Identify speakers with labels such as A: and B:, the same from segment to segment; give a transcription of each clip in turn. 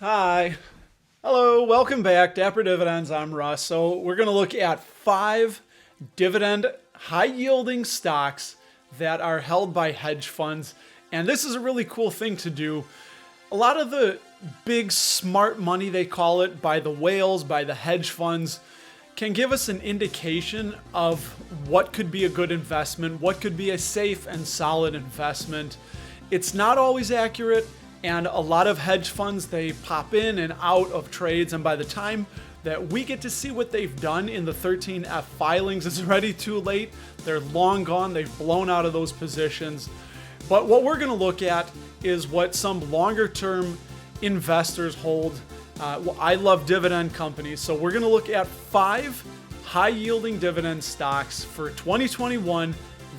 A: Hi. Hello, welcome back. Dapper Dividends, I'm Russ. So we're going to look at 5 dividend high-yielding stocks that are held by hedge funds. And this is a really cool thing to do. A lot of the big smart money, they call it, by the whales, by the hedge funds, can give us an indication of what could be a good investment, what could be a safe and solid investment. It's not always accurate. And a lot of hedge funds, they pop in and out of trades. And by the time that we get to see what they've done in the 13F filings, it's already too late. They're long gone. They've blown out of those positions. But what we're going to look at is what some longer term investors hold. I love dividend companies. So we're going to look at 5 high yielding dividend stocks for 2021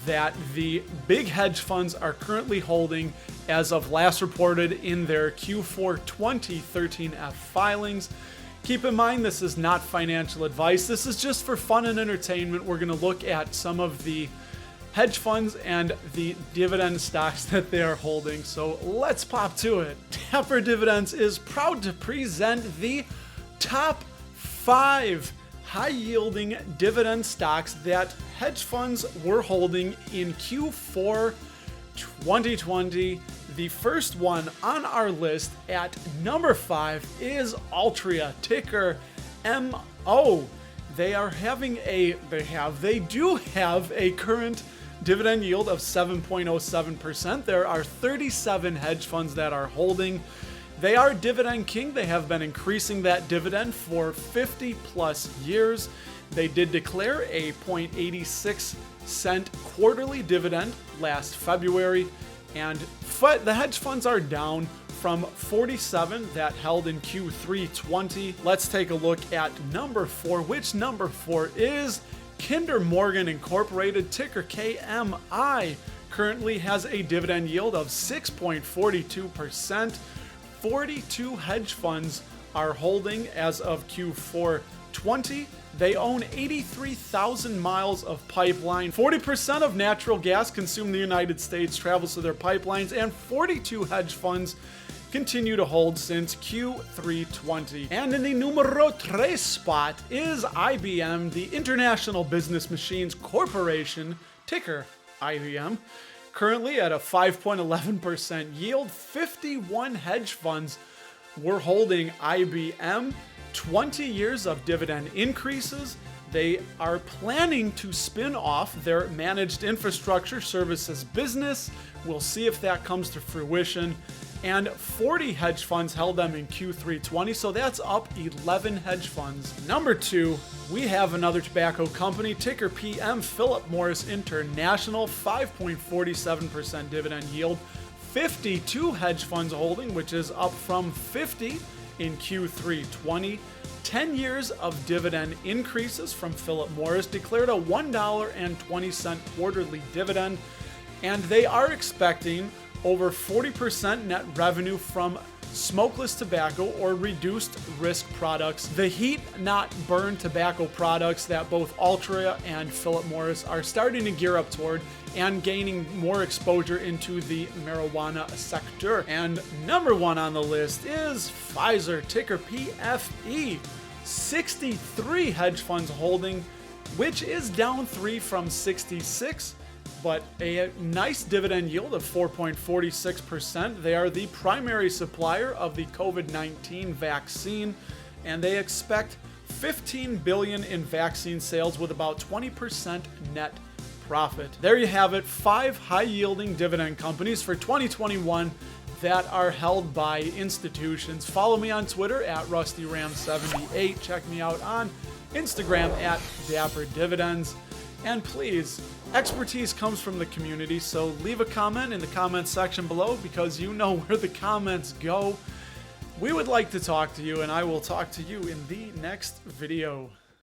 A: that the big hedge funds are currently holding as of last reported in their Q4 2013F filings. Keep in mind, this is not financial advice. This is just for fun and entertainment. We're going to look at some of the hedge funds and the dividend stocks that they are holding. So let's pop to it. Dapper Dividends is proud to present the top 5 high-yielding dividend stocks that hedge funds were holding in Q4 2020. The first one on our list at number 5 is Altria Ticker MO. They do have a current dividend yield of 7.07%. There are 37 hedge funds that are holding. They are dividend king. They have been increasing that dividend for 50 plus years. They did declare a 0.86 cent quarterly dividend last February, and the hedge funds are down from 47 that held in Q3 20. Let's take a look at number 4, which number 4 is Kinder Morgan Incorporated, ticker KMI. Currently has a dividend yield of 6.42%. 42 hedge funds are holding as of Q4 20. They own 83,000 miles of pipeline. 40% of natural gas consumed in the United States travels to their pipelines, and 42 hedge funds continue to hold since Q3 20. And in the numero 3 spot is IBM, the International Business Machines Corporation, ticker IBM. Currently at a 5.11% yield, 51 hedge funds were holding IBM. 20 years of dividend increases. They are planning to spin off their managed infrastructure services business. We'll see if that comes to fruition. And 40 hedge funds held them in Q3 20, so that's up 11 hedge funds. Number 2, we have another tobacco company, ticker PM, Philip Morris International, 5.47% dividend yield. 52 hedge funds holding, which is up from 50 in Q3 20. 10 years of dividend increases from Philip Morris, declared a $1.20 quarterly dividend, and they are expecting over 40% net revenue from smokeless tobacco or reduced risk products, the heat not burn tobacco products that both Altria and Philip Morris are starting to gear up toward, and gaining more exposure into the marijuana sector. And number 1 on the list is Pfizer, ticker PFE. 63 hedge funds holding, which is down 3 from 66, but a nice dividend yield of 4.46%. They are the primary supplier of the COVID-19 vaccine, and they expect $15 billion in vaccine sales with about 20% net profit. There you have it, 5 high-yielding dividend companies for 2021 that are held by institutions. Follow me on Twitter at RustyRam78. Check me out on Instagram at Dapper Dividends. And please, expertise comes from the community, so leave a comment in the comments section below, because you know where the comments go. We would like to talk to you, and I will talk to you in the next video.